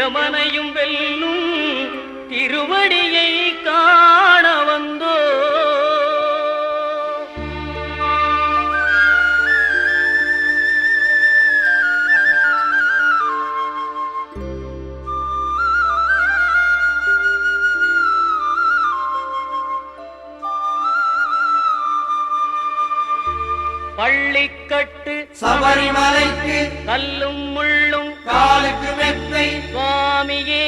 யமனையும் வெல்லும் திருவடியை காண வந்தோ. பள்ளிக்கட்டு சபரிமலைக்கு கல்லும் முள்ளும் காலுக்கு மெத்தை சுவாமியே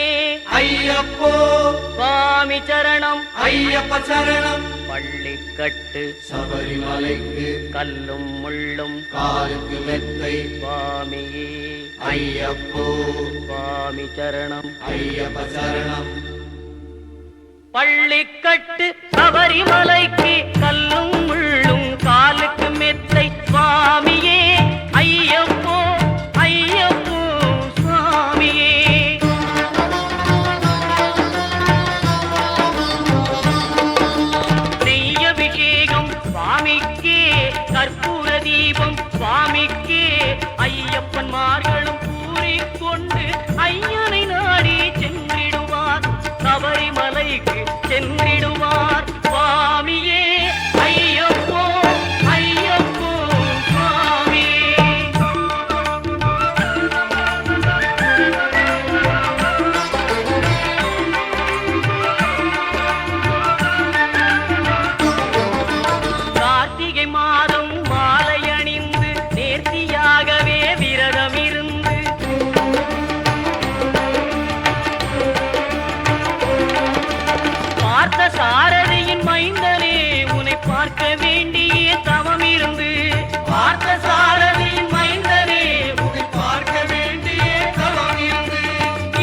ஐயப்போ சுவாமி சரணம் ஐயப்ப சரணம். பள்ளிக்கட்டு சபரிமலைக்கு கல்லும் முள்ளும் காலுக்கு மெத்தை சுவாமியே ஐயப்போ சுவாமி சரணம் ஐயப்ப சரணம். பள்ளிக்கட்டு சபரிமலைக்கு கல்லும் முள்ளும் காலுக்கு மெத்தை சுவாமியே ஐயப்போ ஐயப்போ சுவாமியே. நெய்யபிஷேகம் சுவாமிக்கே கற்பூர தீபம் சுவாமிக்கே ஐயப்பன்மார்களும் கூறிக்கொண்டு ஐயனை நாடி சென்றிடுவார் சபரிமலைக்கு சென்றிடுவார் சுவாமியே ஐயப்போ ஐயப்போ சுவாமியே. கார்த்திகை மாதம் மாலை அணிந்து நேர்த்தியாகவே விரதம் இருந்து பார்த்த சாரதியின் மைந்தனே உன்னை பார்க்க வேண்டிய தவம் இருந்து பார்த்த சாரதியின் மைந்தனே உன்னை பார்க்க வேண்டிய தவம் இருந்து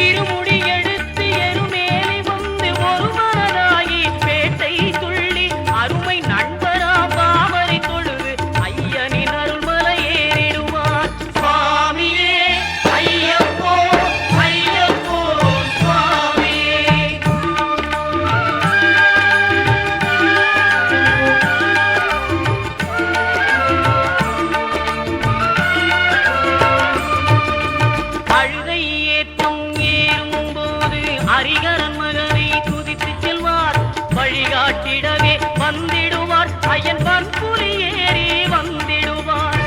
இருமுடி எடுத்து எருமேலி வந்து ஒரு மனதாகி பேட்டை துள்ளி அருமை நண்பரா பாவரை தொழுது ஐயனின் அருள்மலை ஏறிடுவார் சுவாமியே ஐயப்போ ஐயப்போ சுவாமியே. அழுகை ஏற்றம் ஏறும்போது ஹரிகரன் மகனை துதித்து செல்வார் வழிகாட்டிடவே வந்திடுவார் ஐயன் பன்புலி ஏறி வந்திடுவார்.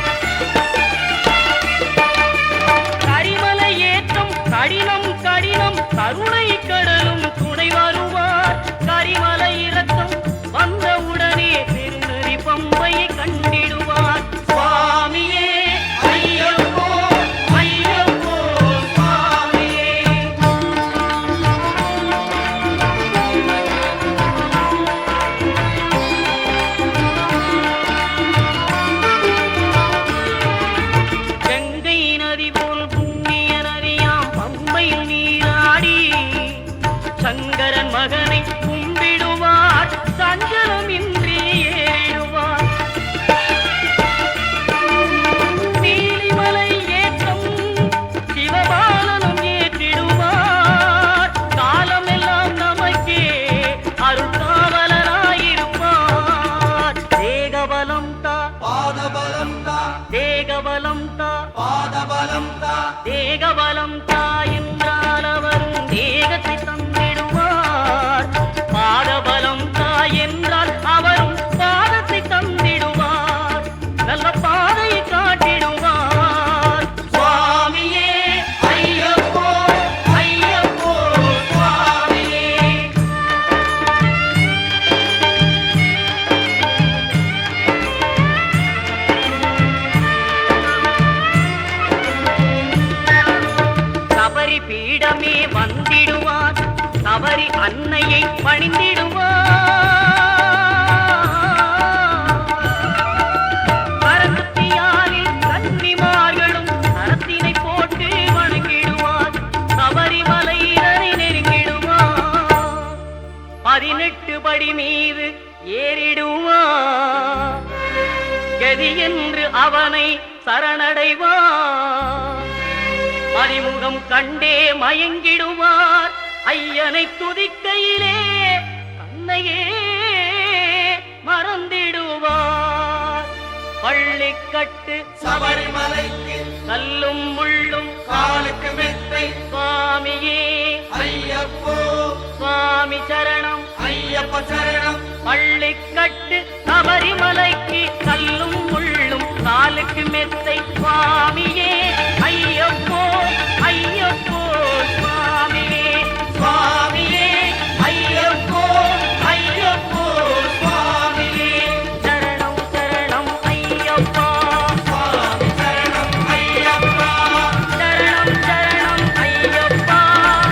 கரிமலை ஏற்றம் கடினம் கடினம் கருணை கடலும் துணை வருவார். கரிமலை இறக்கம் வந்தவுடனே திருநெறி பம்பையை கண்டிடுவார் சுவாமியே ஐயப்போ ஐயப்போ சுவாமியே. கங்கை நதி போல் புண்ணிய நதியாம் பம்பையில் நீராடி சங்கரன் மகனை கும்பிடுவார் சஞ்சலமின்றி ஏறிடுவார். நீலிமலை ஏற்றம் சிவபாலனும் ஏற்றிடுவார். காலமெல்லாம் நமக்கே அருள்காவலராயிருப்பார். தேகபலம் தா பாதபலம் தா தேகபலம் தா பாதபலம் தா தேகபலம் தா என்றால் அவரும் தேகத்தை தந்திடுவார். பாதபலம் தா என்றால் அவரும் பாதத்தை தந்திடுவார். நல்ல பாதையை காட்டிடுவார் சுவாமியே ஐயப்போ ஐயப்போ சுவாமியே. சபரி பீடமே வந்திடுவார். சபரி அன்னையை பணிந்திடுவார். கரத்தியாலில் கன்னிமார்களும் கரத்தினை போட்டு வணங்கிடுவார். சபரிமலையினரை நெருங்கிடுவார். 18 படி மீது ஏறிடுவார். கதி என்று அவனை சரணடைவார். அறிமுகம் கண்டே மயங்கிடுவார். ஐயனை துதிக்கையிலே தன்னையே மறந்திடுவார். பள்ளிக்கட்டு சபரிமலைக்கு கல்லும் முள்ளும் காலுக்கு மெத்தை சுவாமி சுவாமியே ஐயப்போ சுவாமி சரணம் ஐயப்ப சரணம் பள்ளிக்கட்டு சபரிமலைக்கு கல்லும் முள்ளும் காலுக்கு மெத்தை சுவாமியே ஐயப்போ ஐயப்போ சுவாமியே சுவாமியே ஐயப்போ ஐயப்போ சுவாமியே சரணம் சரணம் ஐயப்பா சுவாமி சரணம் ஐயப்பா சரணம் சரணம் ஐயப்பா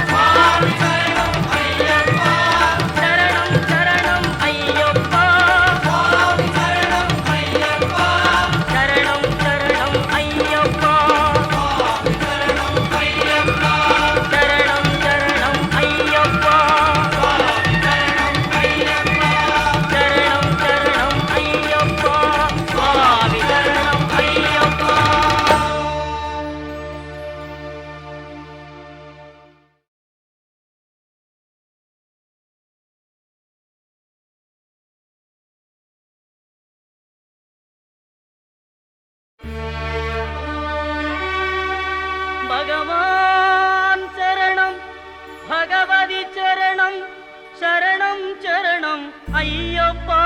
சுவாமி சரணம் ஐயப்பா சரணம் சரணம் ஐயப்பா சுவாமி சரணம் ஐயப்பா சரணம் சரணம் ஐயப்பா சுவாமி சரணம் ஐயப்பா சரணம் சரணம் ஐயப்பா சுவாமி சரணம் ஐயப்பா சரணம் சரணம் ஐயப்பா சுவாமி சரணம் ஐயப்பா பகவான் சரணம் பகவதி சரணம் சரணம் சரணம் ஐயப்பா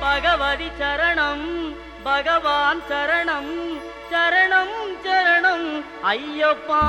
பகவதி சரணம் பகவான் சரணம் சரணம் சரணம் ஐயப்பா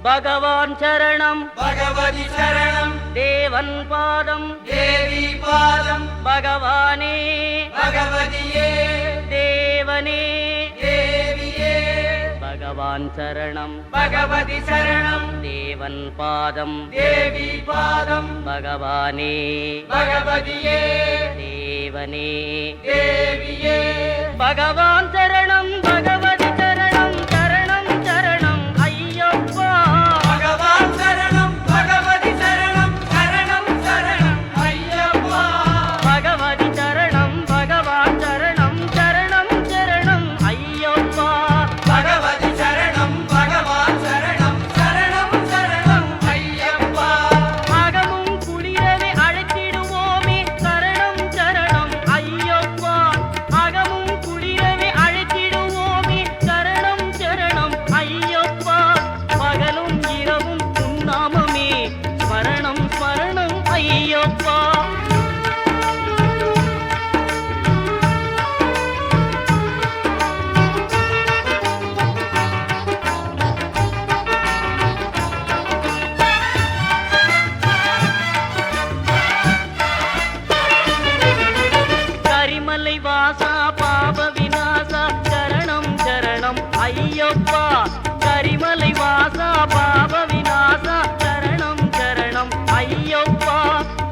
பகவான் சரணம் பகவதி சரணம் தேவன் பாதம் தேவி பாதம் பகவானே பகவதியே தேவனே தேவியே பகவான் சரணம் பகவதி சரணம் தேவன் பாதம் தேவி பாதம் பகவானே பகவதியே தேவனே தேவியே பகவான் சரணம் பகவதி சரணம் சரணம் சரணம் ஐயப்பா பகவான் சரணம் பகவதி சரணம் சரணம் சரணம் ஐயப்பா பகவதி சரணம் பகவான் சரணம் சரணம் சரணம் ஐயப்பா பகவதி சரணம் பகவான் சரணம் சரணம் சரணம் ஐயப்பா அகமும் குளிரவே அழைத்திடுவோமே சரணம் சரணம் ஐயப்பா அகமும் குளிரவே அழைத்திடுவோமே சரணம் சரணம் ஐயப்பா பகலும் இரவும் உன்னாமமே ஸ்மரணம் ஸ்மரணம் ஐயப்பா கரிமலை வாசா பாப விநாசா சரணம் சரணம் ஐயப்பா கரிமலை வாசா பாப விநாசா சரணம் சரணம் ஐயப்பா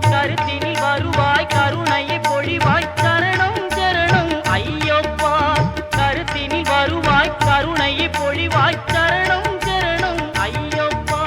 கருத்தினில் வருவாய் கருணையை பொழிவாய் சரணம் சரணம் ஐயப்பா கருத்தினில் வருவாய் கருணையை பொழிவாய் சரணம் சரணம் ஐயப்பா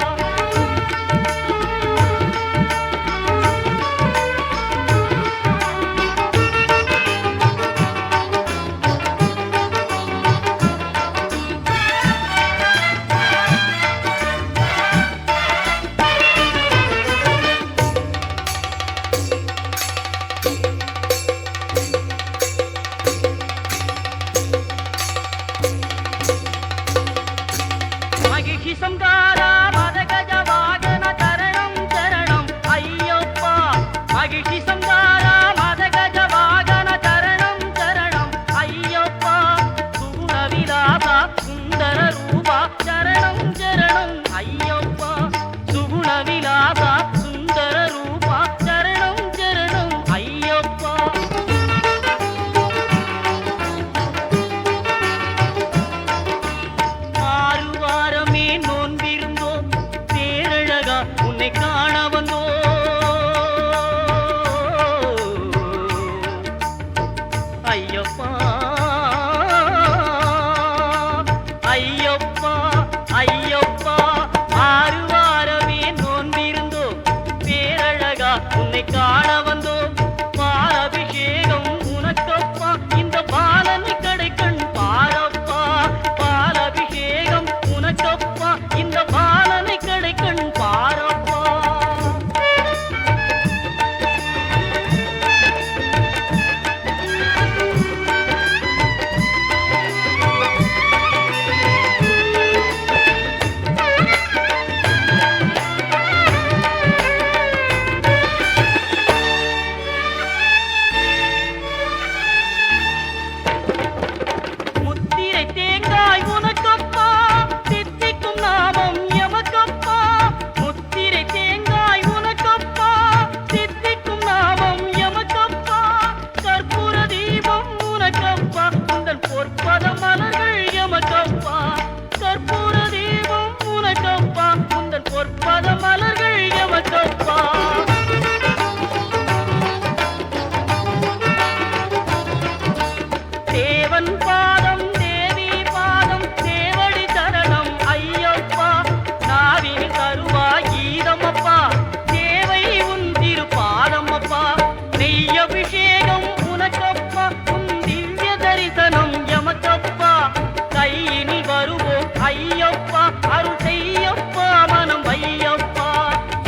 மலர்கள் எமக்கப்பா கற்பூர தீபம் உனக்கப்பா உந்தன் பொற்பத மலர்கள் எமக்கப்பா தேவன் பாதம் தேவி பாதம் தேவடி சரணம் ஐயப்பா நாவின் கருவா கீதமப்பா தேவை உன் திருப்பாதமப்பா நெய் அபிஷேகம் உனக்கப்பா உன் திவ்ய தரிசனம் எமக்கப்பா கையினில் வருவோம் ஐயப்பா அருள் செய்யப்பா மனம் ஐயப்பா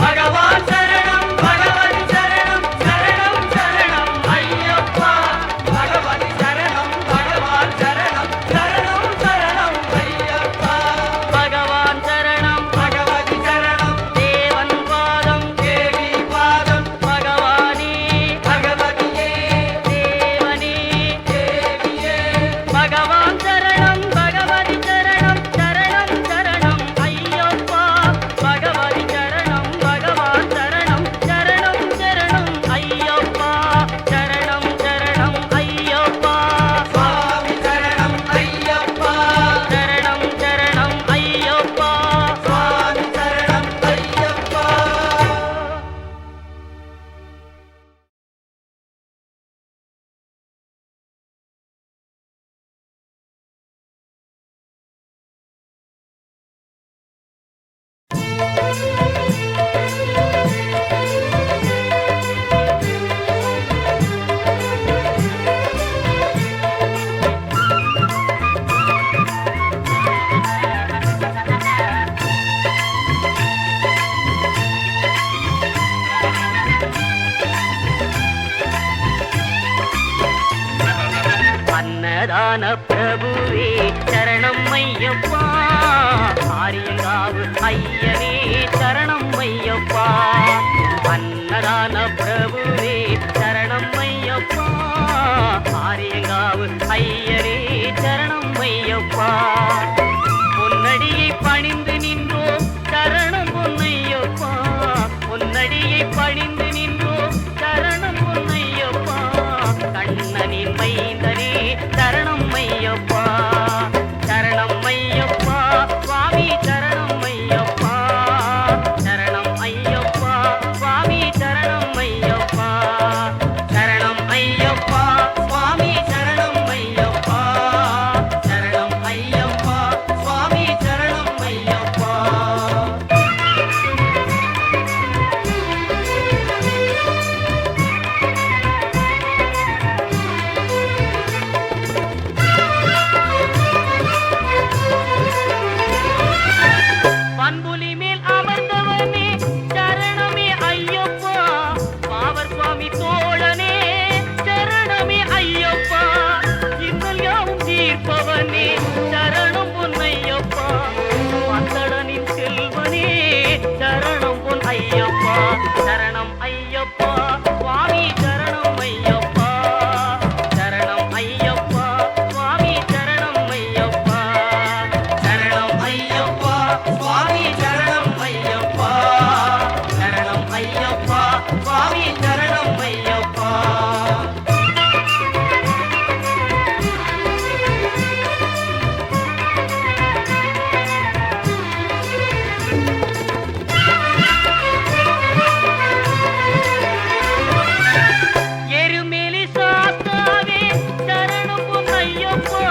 பகவான் சரணம் பகவதி சரணம் சரணம் சரணம் ஐயப்பா பகவதி சரணம் பகவான் சரணம் சரணம் சரணம் ஐயப்பா பகவான் சரணம் பகவதி சரணம் தேவன் பாதம் தேவி பாதம் பகவானே பகவதியே தேவனே தேவியே பகவான் சரணம் பகவதி சரணம் சரணம் சரணம் ஐயப்பா பகவதி சரணம் பகவான் சரணம் சரணம் சரணம் ஐயப்பா சரணம் சரணம் ஐயப்பா சுவாமி சரணம் ஐயப்பா சரணம் சரணம் ஐயப்பா சுவாமி சரணம் ஐயப்பா அன்னதான பிரபுவே சரணம் ஐயப்பா ஆரியங்காவு ஐயனே சரணம் ஐயப்பா அன்னதான பிரபுவே சரணம் ஐயப்பா ஆரியங்காவு ஐயனே சரணம் ஐயப்பா பொன்னடியை பணிந்து நின்றோம் சரணம் பொன்னையப்பா பொன்னடியை பணிந்து நின்றோம் சரணம் பொன்னையப்பா கண்ணனின் மைந்தனே சரணம் ஐயப்பா சரணம் ஐயப்பா சுவாமி சரணம் ஐயப்பா சரணம் ஐயப்பா சுவாமி சரணம் ஐயப்பா சரணம் ஐயப்பா சுவாமி சரணம் ஐயப்பா சரணம் ஐயப்பா சுவாமி சரணம் ஐயப்பா பண்புலி மேல் அமர்ந்தவனே சரணமே ஐயப்பா பாவர் சுவாமி தோழனே சரணமே ஐயப்பா இன்னல் யாவும் தீர்ப்பவனே சரணம் பொன்னையப்பா மந்தடனின் செல்வனே சரணம் பொன் ஐயப்பா சரணம் ஐயப்பா சுவாமி சரணம் ஐயப்பா சரணம் ஐயப்பா சுவாமி சரணம் ஐயப்பா சரணம் ஐயப்பா சுவாமி சரணம் ஐயப்பா சரணம் ஐயப்பா சுவாமி சரணம் ஐயப்பா எருமேலி சாஸ்தாவே சரணம் பொன் ஐயப்பா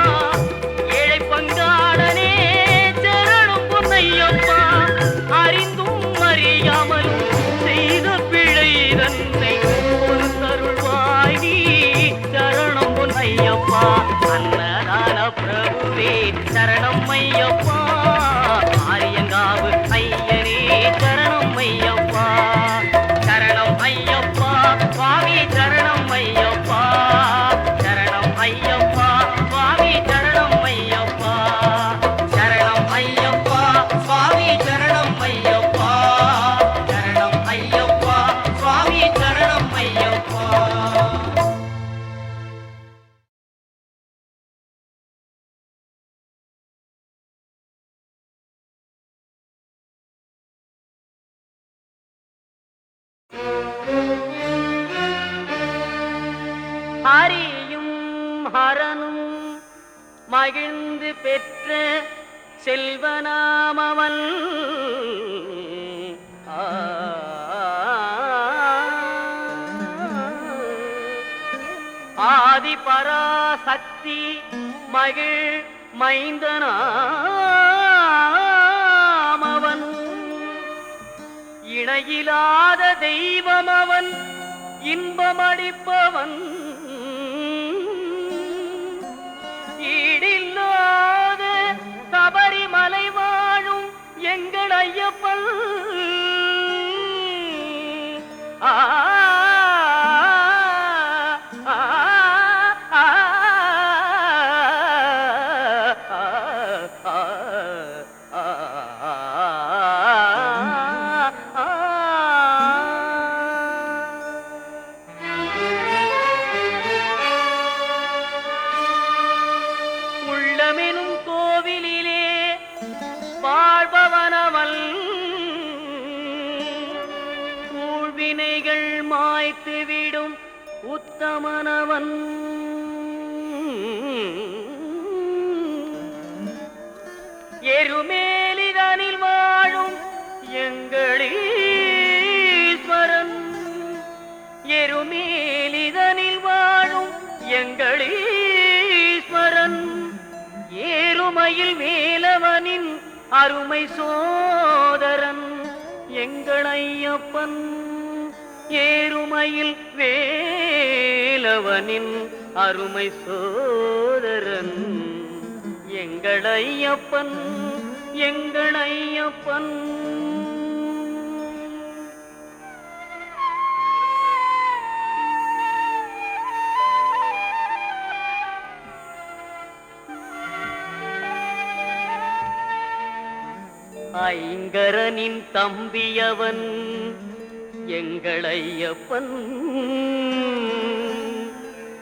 ஏழை பங்காளனே சரணம் பொன் ஐயப்பா அறிந்தும் அறியாமலும் செய்த பிழை தன்னை ஒரு தருள்வாய் நீ சரணம் பொன் ஐயப்பா அன்னதான பிரபுவே சரணம் ஐயப்பா ஆரியங்காவு ஐயனே சரணம் ஐயப்பா சரணம் ஐயப்பா சுவாமி சரணம் ஐயப்பா சரணம் ஐயப்பா சுவாமி சரணம் ஐயப்பா சரணம் ஐயப்பா சுவாமி சரணம் ஐயப்பா சரணம் ஐயப்பா சுவாமி சரணம் ஐயப்பா மகிழ்ந்து பெற்ற செல்வனாமவன். ஆதி பராசக்தி மகிழ் மைந்தனாமவன். இணையிலாத தெய்வம் அவன், இன்பமளிப்பவன். ஈடில்லாத சபரிமலை வாழும் எங்கள் ஐயப்பன். ஆ உள்ளமெனும் கோவிலிலே வாழ்பவனவன். ஊழ்வினைகள் மாய்த்துவிடும் உத்தமனவன். எருமேலிதனில் வாழும் எங்களீஸ்வரன். எருமேலிதனில் வாழும் எங்களீஸ்வரன். ஏறுமையில் வேலவனின் அருமை சோதரன் எங்கள் ஐயப்பன். ஏறுமையில் வேலவனின் அருமை சோதரன் எங்கள் ஐயப்பன். எங்கள் ஐயப்பன். ஐங்கரனின் தம்பியவன் எங்கள் ஐயப்பன்.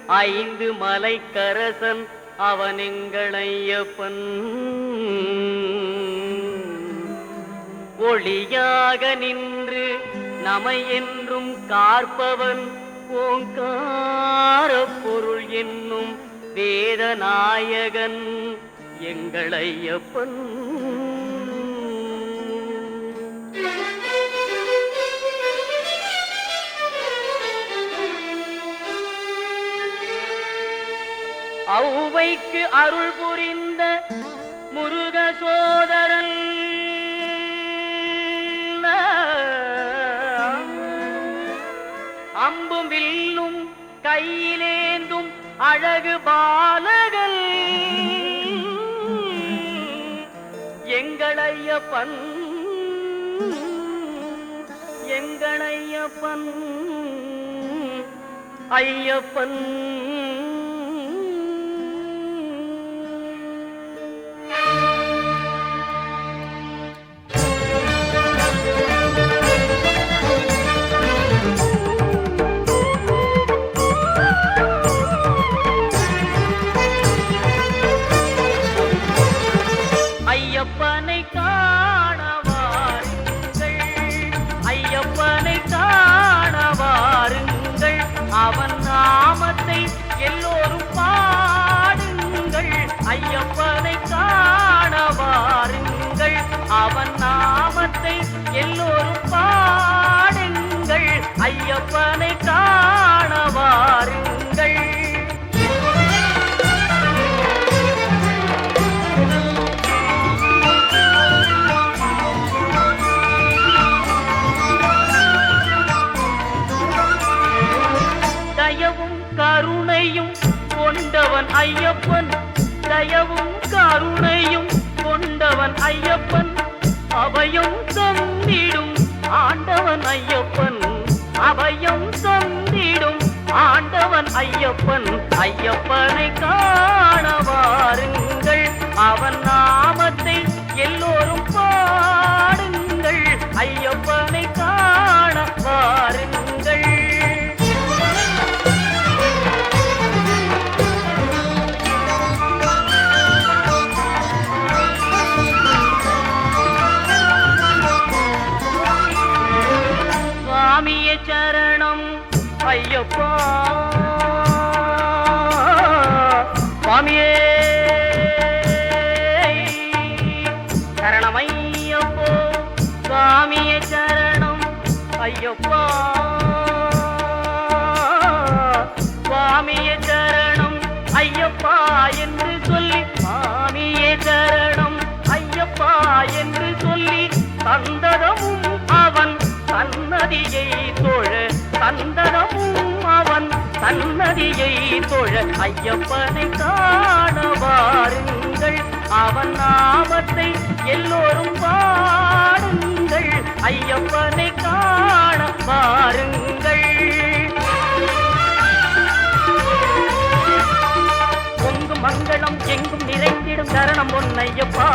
ஐந்து மலைக்கரசன் அவன் எங்கள் ஐயப்பன். ஒளியாக நின்று நமை என்றும் காற்பவன் ஓங்கார பொருள் என்னும் வேதநாயகன் எங்கள் ஐயப்பன். ஔவைக்கு அருள் புரிந்த முருக சோதரன். அம்பும் வில்லும் கையிலேந்தும் அழகு பாலகன் எங்கள் ஐயப்பன். எங்கள் ஐயப்பன். ஐயப்பன். ஐயப்பனை காண வாருங்கள். ஐயப்பனை காண வாருங்கள். அவன் நாமத்தை எல்லோரும் பாடுங்கள். ஐயப்பனை காண வாருங்கள். அவன் நாமத்தை எல்லோரும் பாடுங்கள். ஐயப்பனை காண வாருங்கள். தயவும் கருணையும் கொண்டவன் ஐயப்பன். தயவும் கருணையும் கொண்டவன் ஐயப்பன். அபயம் தந்திடும் ஆண்டவன் ஐயப்பன். அபயம் தந்திடும் ஆண்டவன் ஐயப்பன். ஐயப்பனை காண வாருங்கள். அவன் நாமத்தை எல்லோரும் பாடுங்கள். ஐயப்பனை காண வாருங்கள். சுவாமியே சரணம் ஐயப்பா. சுவாமியே ஐயப்பா சுவாமியே சரணம் ஐயப்பா என்று சொல்லி சுவாமியே சரணம் ஐயப்பா என்று சொல்லி சந்ததமும் அவன் சன்னதியை தொழ சந்ததமும் அவன் சன்னதியை தொழ ஐயப்பனை காண வாருங்கள் அவன் நாமத்தை எல்லோரும் பாடுங்கள் ஐயப்பனை காண வாருங்கள் பொங்கும் மங்களம் எங்கும் நிறைந்திடும் சரணம் பொன்னையப்பா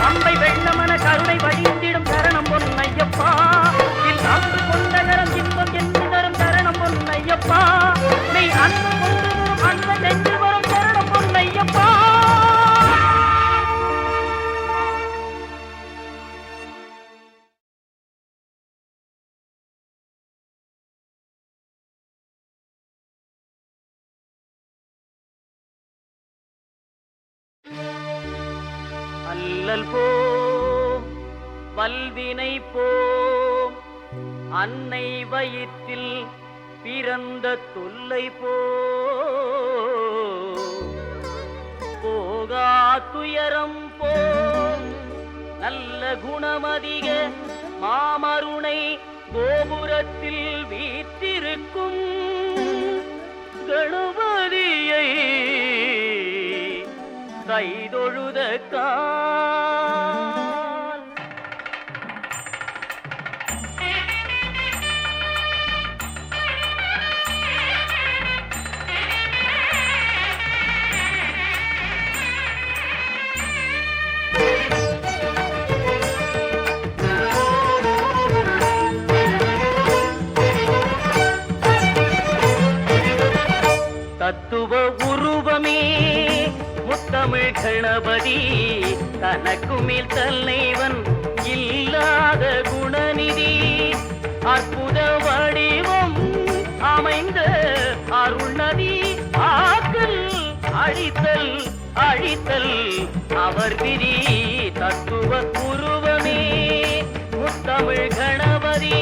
அம்பை வெள்ளமன கருணை வழிந்திடும் சரணம் பொன்னையப்பா அன்பு கொண்ட கரம் இன்பம் என்று தரும் சரணம் பொன்னையப்பா மெய் அன்பு கொண்டு வரும் அன்ப நெஞ்சு வரும் சரணம் பொன்னையப்பா அல்லல் போம் வல்வினை போம் அன்னை வயிற்றில் பிறந்த தொல்லை போகா துயரம் போம் நல்ல குணமதிக மாமருணை கோபுரத்தில் வீற்றிருக்கும் கணபதியை கைதொழுத கால் தத்துவ உருவமே முத்தமிழ் கணபதி தனக்கு மேல் தலைவன் இல்லாத குணநிதி அற்புத வடிவம் அமைந்த அருள்நதி ஆக்கல் அழித்தல் அழித்தல் அவர் விதி தத்துவ உருவமே முத்தமிழ் கணபதி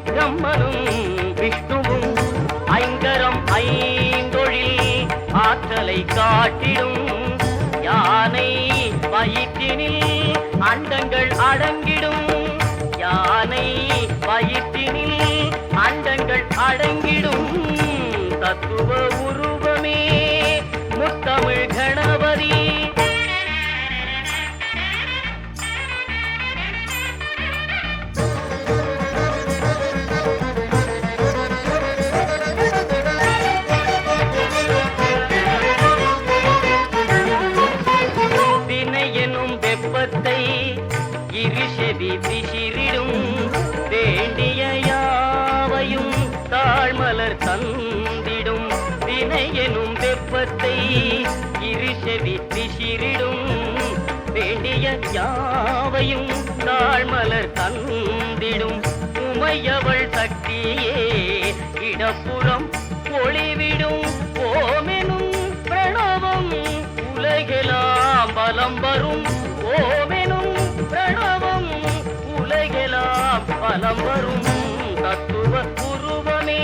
பிரம்மனும் விஷ்ணுவும் ஐங்கரம் ஐந்தொழில் ஆற்றலை காட்டிடும் யானை வயிற்றினில் அண்டங்கள் அடங்கிடும் யானை வயிற்றினில் அண்டங்கள் அடங்கிடும் தத்துவ உருவமே முத்தமிழ் கணபதி இருஷெவி பிசிறிடும் வேண்டிய யாவையும் தாழ்மலர் தந்திடும் வினையெனும் வெப்பத்தை இருஷெவி பிசிறிடும் வேண்டிய யாவையும் தாழ்மலர் தந்திடும் உமையவள் சக்தியே இடப்புறம் ஒளிவிடும் ஓமெனும் பிரணவம் உலகெல்லாம் பலம் வரும் ஓமெனும் பிரணவம் உலகெல்லாம் பலம் வரும் தத்துவ உருவமே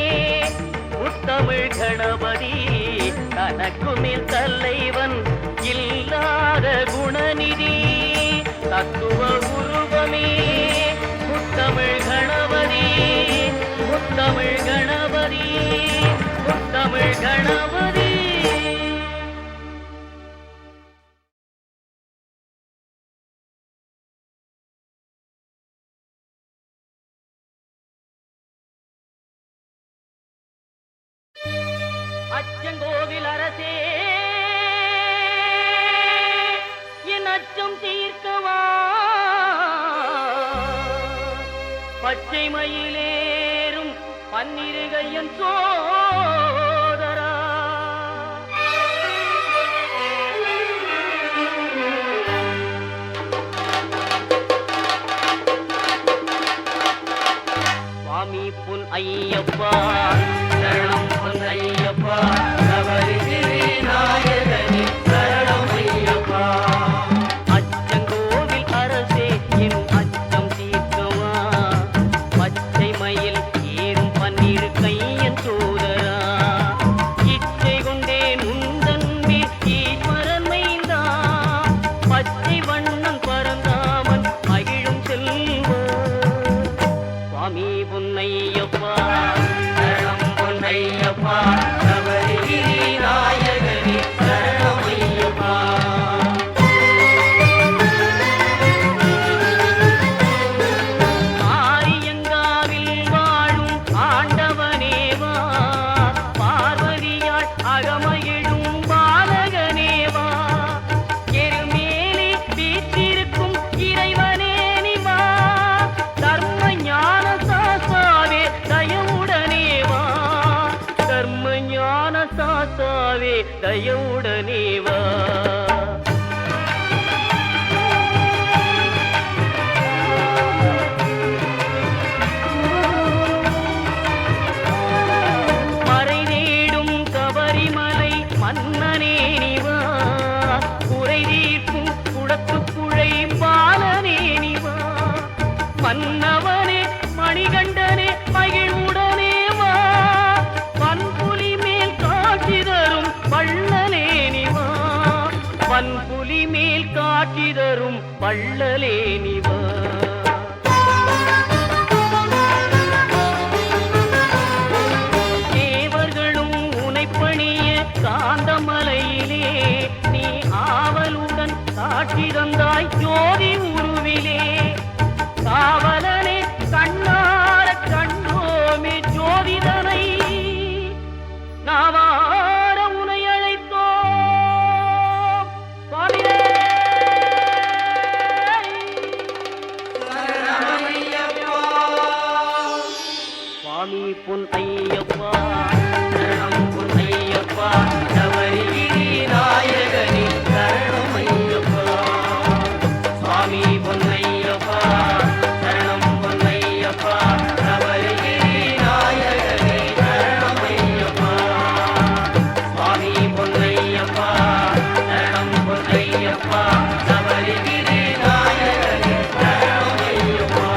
முத்தமிழ் கணபதி தனக்கு மேல் தலைவன் இல்லாத குணநிதி தத்துவ உருவமே முத்தமிழ் கணபதி முத்தமிழ் கணபதி முத்தமிழ் கணபதி அச்சங்கோவில் அரசே என் அச்சம் தீர்க்கவா பச்சை மயிலேறும் பன்னிருகையன் சோதரா ஐயப்பா சரணம் பொன் ஐயப்பா சபரிகிரி நாயகனே சரணம் ஐயப்பா அச்சங்கோவில் அரசே என் அச்சம் தீர்க்கவா பச்சை மயில் ஏறும் பன்னிரு கையன் சோதரா இச்சை கொண்டேன் உந்தன் மேல் ஈஸ்வரன் மைந்தா பச்சை வண்ணம் பரந்தாமன் மகிழும் செல்வா சுவாமி பொன்னையப்பா சரணம் பொன்னையப்பா சபரிகிரி நாயகனே சரணம் ஐயப்பா ஆரியங்காவில் வாழும் ஆண்டவனேவா பார்வதியாள் அகமகிழும் பாலகனேவா எருமேலி வீற்றிருக்கும் இறைவனே நிவா தர்ம ஞான சாஸ்தாவே தயவுடனேவா தர்ம ஞான சாஸ்தாவே தயவுடனேவா மறை தேடும் கபரிமலை மன்னனே நிவா குறை தீர்க்கும் குடத்துக்குழை பாலனே நிவா மன்னவனே மணிகண்டனே மகிழ்வுடனே வா பன்புலி மேல் காட்சி தரும் வள்ளலே நிவா பன்புலி மேல் காட்சி தரும் வள்ளலே நிவா தேவர்களும் உனைப்பணிய காந்தமலையிலே நீ ஆவலுடன் காட்சி தந்தாய் ஜோதி உருவிலே காவலனே கண்ணார கண்டோமே ஜோதிதனை நாவார உனை அழைத்தோம் சுவாமியே சுவாமி பொன் ஐயப்பா சரணம் பொன் ஐயப்பா சபரிகிரி நாயகனே சரணம் ஐயப்பா சுவாமி பொன் ஐயப்பா சரணம் பொன் ஐயப்பா சபரிகிரி நாயகனே சரணம் ஐயப்பா சுவாமி பொன் ஐயப்பா சரணம் பொன் ஐயப்பா சபரிகிரி நாயகனே சரணம் ஐயப்பா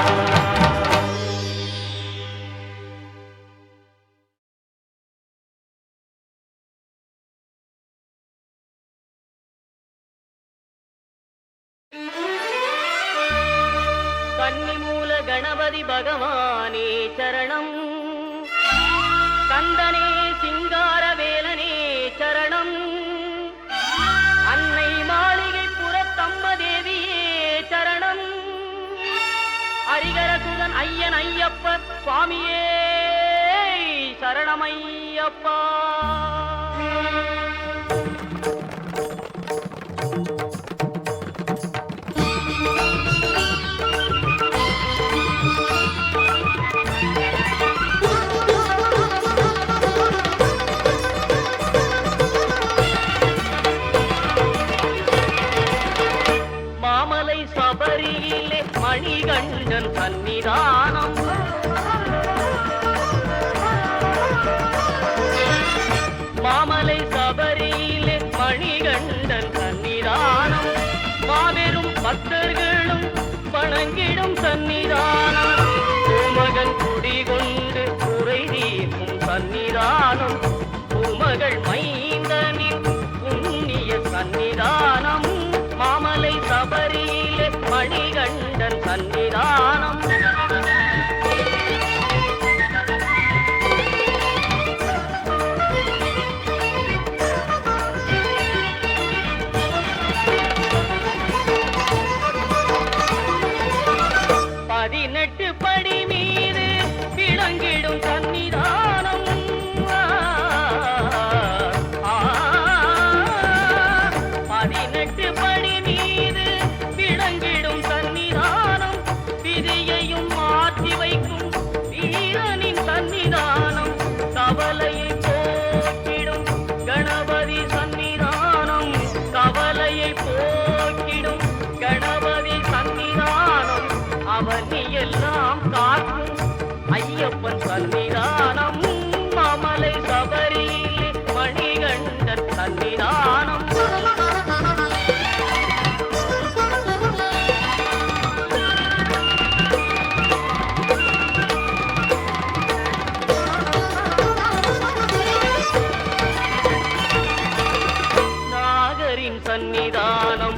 கன்னிமூல கணபதி பகவானே சரணம் கந்தனே சிங்கார வேலனே சரணம் அன்னை மாளிகை புறத்தம்ம தேவியே சரணம் ஹரிகரசுதன் ஐயன் ஐயப்ப சுவாமியே சரணமையப்பா மாமலை சபரியிலே மணிகண்டன் சன்னிதானம் மாமலை சபரியிலே மணிகண்டன் சன்னிதானம் மாபெரும் பக்தர்களும் வணங்கிடும் சன்னிதானம் பூமகன் குடிகொண்டு குறை தீர்க்கும் சன்னிதானம் பூமகள் மைந்தனின் புண்ணிய சன்னிதானம் மாமலை சபரியிலே மணிகண்டன் சன்னிதானம் பதினெட்டு படி மீது விளங்கிடும் சன்னிதானம் சன்னிதானம். நாகரின் சன்னிதானம்,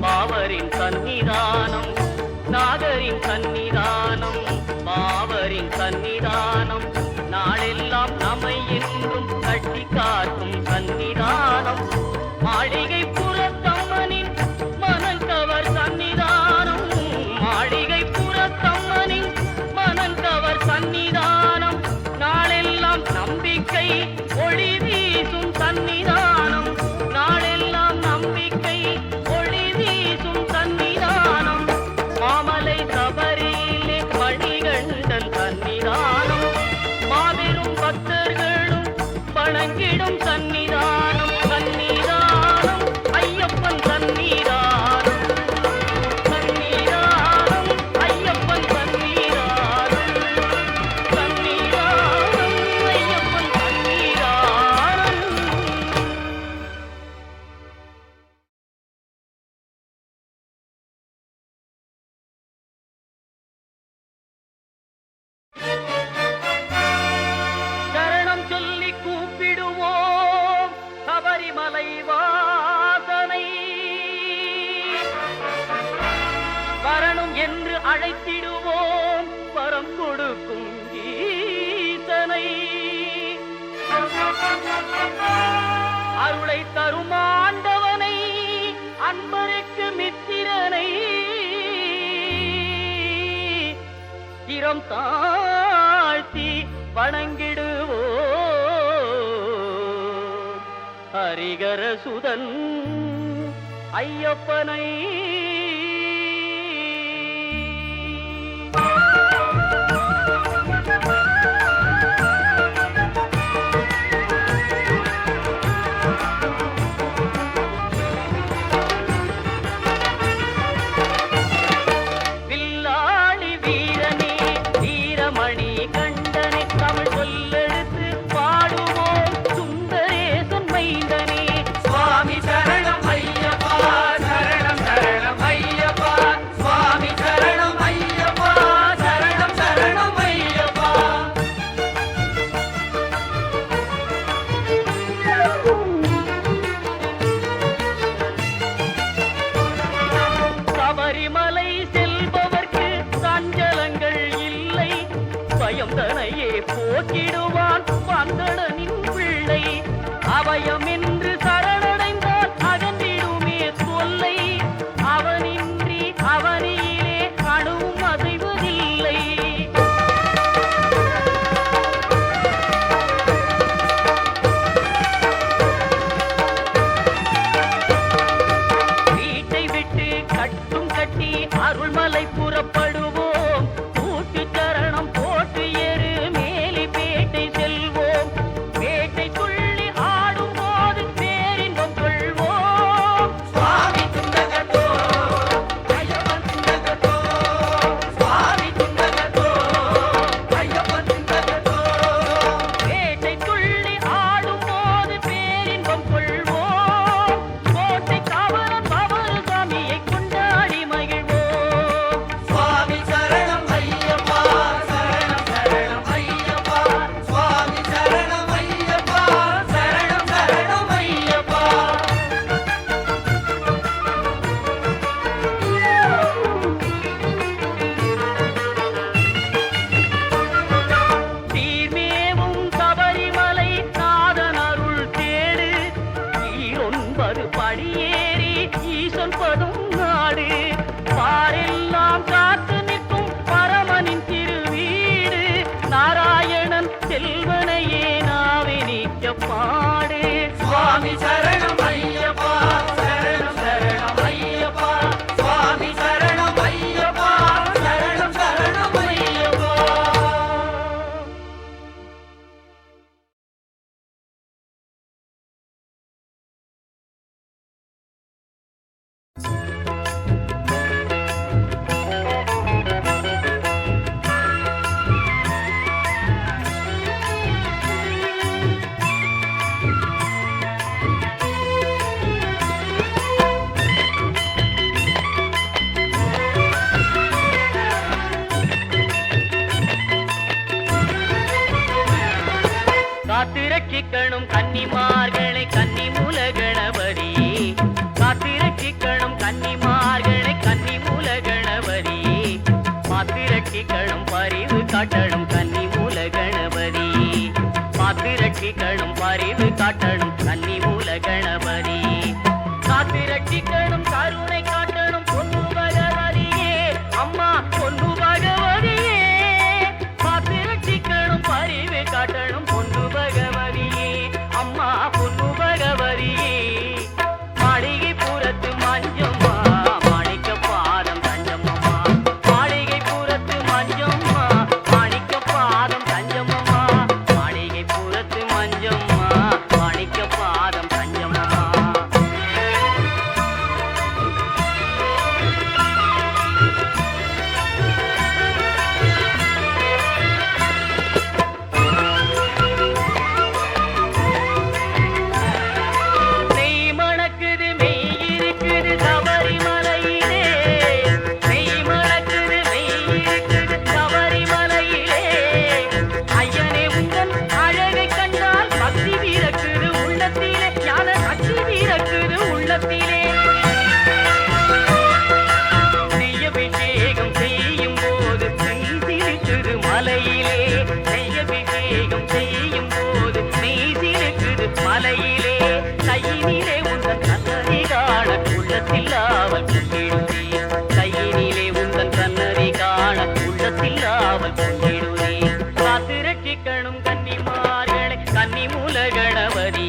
பாவரின் சன்னிதானம். நாகரின் சன்னிதானம், பாவரின் சன்னிதானம். நாளெல்லாம் நம்மை என்றும் கட்டி காக்கும் சன்னிதானம். மாளிகை புறத்தம்மனின் மனங்கவர் சன்னிதானம். மாளிகை புறத்தம்மனின் மனங்கவர் சன்னிதானம். நாளெல்லாம் நம்பிக்கை ஒளி வீசும் சன்னிதானம். நாளெல்லாம் நம்பிக்கை ஒளி வீசும் சன்னிதானம். மாமலை சபரியிலே மணிகண்டன் சன்னிதானம். மாபெரும் பக்தர்களும் வணங்கிடும் சன்னிதானம். சன்னிதானம் ஐயப்பன் சன்னிதானம். சன்னிதானம் ஐயப்பன் சன்னிதானம். சன்னிதானம் ஐயப்பன் சன்னிதானம். சரணம் சொல்லி கூப்பிடுவோம் சபரிமலை வாசனை. வரணும் என்று அழைத்திடுவோம் வரம் கொடுக்கும் ஈசனை. அருளை தரும் ஆண்டவனை, அன்பருக்கு மித்திரனை. சிரம் தாழ்த்தி வணங்கிடுவோம் ஹரிகர சுதன் ஐயப்பனை. வில்லாளி வீரனே, வீரமணி கண்டனே, தமிழ் சொல்லெடுத்து பாடுவோம் சுந்தரேசன் மைந்தனே. சுவாமி சரணம் ஐயப்பா, சரணம் சரணம் ஐயப்பா. சுவாமி சரணம் ஐயப்பா, சரணம் சரணம் ஐயப்பா. சபரிமலை செல்பவர்க்கு சஞ்சலங்கள் இல்லை. பயம் தனையே போக்கிடுவான் வந்தடனின் பிள்ளை. அபயம் என்று சரணடைந்தால் அகன்றிடுமே தொல்லை. அவனின்றி அவனியிலே அணுவும் அசைவதில்லை. வீட்டை விட்டு கட்டும் கட்டி அருள்மலை புறப்படுவோம். கூட்டு சரணம் போட்டு எரு மேலி பேட்டை செல்வோம். பேட்டை துள்ளி ஆடும் போது பேரின்பம் கொள்வோம். சுவாமி துண்டகத்தோ, ஐயப்பன் துண்டகத்தோ. சுவாமி துண்டகத்தோ, ஐயப்பன் துண்டகத்தோ. பேட்டை துள்ளி ஆடும் போது பேரின்பம் கொள்வோம். கோட்டை காவலன் பவரு சாமியை கொண்டாடி மகிழ்வோம். சுவாமி சரணம் ஐயப்பா, சரணம் சரணம் ஐயப்பா. சுவாமி சரணம் ஐயப்பா, சரணம் சரணம் ஐயப்பா. தீர்மேவும் சபரிமலை நாதன் அருள் தேடு. ஈரொன்பது படியேறி ஈசன் பதும் நாடு. பாரெல்லாம் காத்து நிற்கும் பரமனின் திருவீடு. நாராயணன் செல்வனையே நாவே நீக்க பாடு. சுவாமி சரணம் ஐயப்பா, சரணம் சரணம் ஐயப்பா. சுவாமி சரணம் ஐயப்பா, சரணம் சரணம் ஐயப்பா. காட்டணும் கன்னி மூல கணபதி பாத்திரட்சிக்கணும் பரிவு காட்டணும் கன்னி மூல கணபதி காத்திரட்சிக்கணும் கருணை காட்டணும் பொன்னு பகவதியே அம்மா பொன்னு பகவதியே பாத்திரட்சிக்கணும் பரிவு காட்டணும் பொன்னு பகவதியே அம்மா பொன்னு பகவதியே மாளிகை புறத்து மஞ்சம்மா மாணிக்க பாதம் தஞ்சம்மம்மா மாளிகை புறத்து மஞ்சம்மா மாணிக்க பாதம் தஞ்சம்மம்மா மாளிகை புறத்து மஞ்சம்மா மாணிக்க பாதம் தஞ்சம்மம்மா கையினிலே உந்தன் கண்ணறி காண உள்ளத்தில்லாமல் கொண்டிடுதே கையினிலே உந்தன் கண்ணறி காண உள்ளத்தில்லாமல் கொண்டிடுதே காத்திரட்சிக்கணும் கன்னிமார்களே கன்னி மூல கணபதி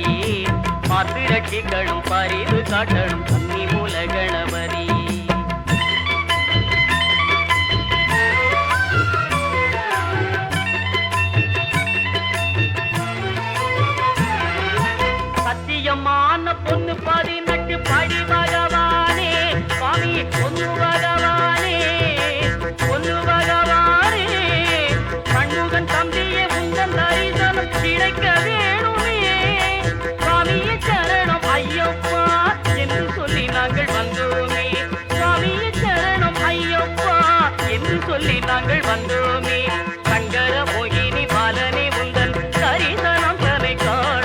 பாத்திரட்சிக்கணும் பரிவு காட்டணும் கன்னி மூல கணபதி சத்தியமான பொண்ணு 18 படி பகவானே சுவாமி பொண்ணு பகவானே பொண்ணு பகவானே கண்முகன் தம்பியே உந்தன் தரிசனம் கிடைக்க வேணுமே சுவாமியே சரணம் ஐயப்பா என்று சொல்லி நாங்கள் வந்தோமே சுவாமியே சரணம் ஐயப்பா என்று சொல்லி நாங்கள் வந்தோமே சங்கர மோகினி பாலனே உந்தன் தரிசனம் தனை காண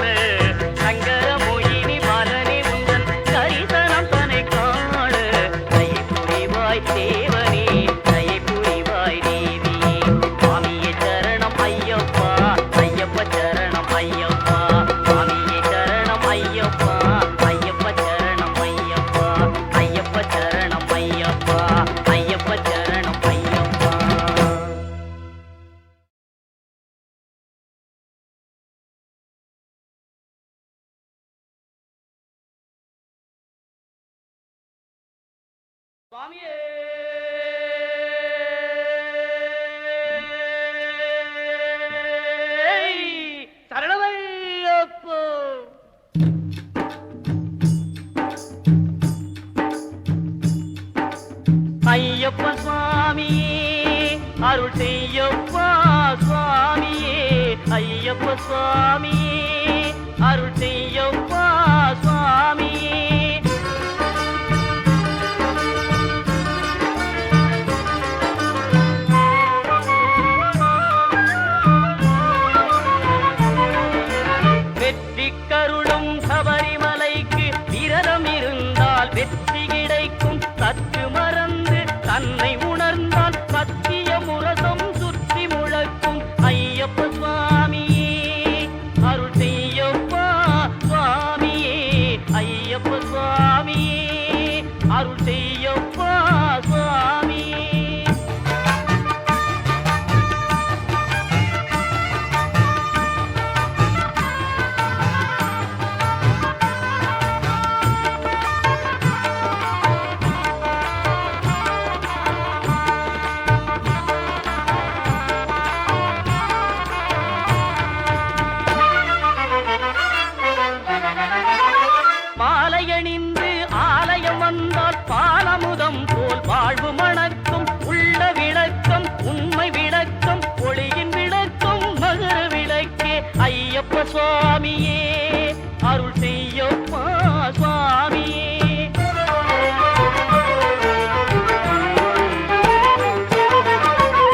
தேவனே தயை புரிவாய் தேவியே சுவாமியே சரணம் ஐயப்பா ஐயப்ப சரணம் ஐயப்பா சுவாமியே சரணம் ஐயப்பா ஐயப்ப சரணம் ஐயப்பா ஐயப்ப சரணம் ஐயப்பா ஐயப்ப சரணம் ஐயப்பா சுவாமியே சரணமையப்போ ஐயப்ப சுவாமியே அருள் செய்யப்பா சுவாமியே ஐயப்ப சுவாமியே அருள் செய்யப்பா சுவாமியே கருளும் சபரிமலைக்கு விரதம் இருந்தால் வெற்றி கிடைக்கும் சற்று மறந்து தன்னை உணர்ந்தால் சத்திய முரசம் சுற்றி முழக்கும் ஐயப்ப சுவாமியே அருள் செய்யப்பா சுவாமியே ஐயப்ப சுவாமியே அருள் செய்யப்பா சுவாமியே மாலையணிந்து ஆலயம் வந்தால் பாலமுதம் போல் வாழ்வு மணக்கும் உள்ள விளக்கம் உண்மை விளக்கம் ஒளியின் விளக்கம் மகர விளக்கே ஐயப்ப சுவாமியே அருள் செய்யப்பா சுவாமியே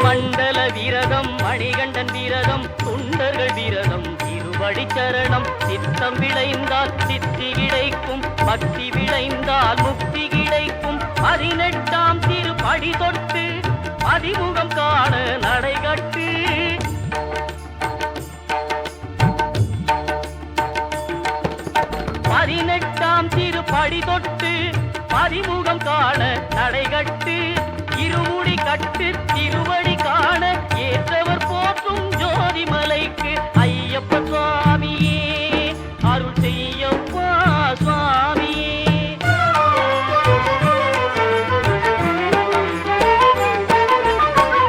மண்டல விரதம் மணிகண்டன் விரதம் தொண்டர்கள் விரதம் திருவடிச்சரணம் சித்தம் விளைந்தால் சித்தி கிடைக்கும் பக்தி விளைந்தால் முக்தி கிடைக்கும் 18ஆம் திருப்படி தொட்டு அதிமுகம் காண நடைகட்டு 18ஆம் திருப்படி தொட்டு பதிமுகம் காண நடைகட்டு இருமுடி கட்டு திருவடி காண ஏற்றவர் போற்றும் ஜோதிமலைக்கு ஐயப்ப சுவாமியே அருள் செய்யப்பா சுவாமியே.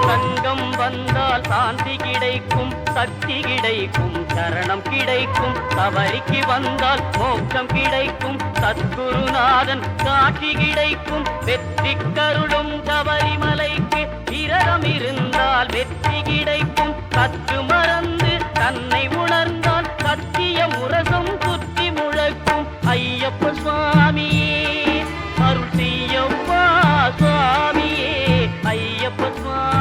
சங்கம் வந்தால் சாந்தி கிடைக்கும் சக்தி கிடைக்கும் சரணம் கிடைக்கும் சபரிக்கு வந்தால் மோட்சம் கிடைக்கும் சத்குருநாதன் காட்சி கிடைக்கும் வெற்றி கருளும் சபரிமலைக்கு விரதம் இருந்தால் வெற்றி கிடைக்கும் சற்று மறந்து தன்னை உணர்ந்தால் சத்திய முரசம் சுற்றி முழக்கும் ஐயப்ப சுவாமியே அருள் செய்யப்பா சுவாமியே ஐயப்ப சுவாமி.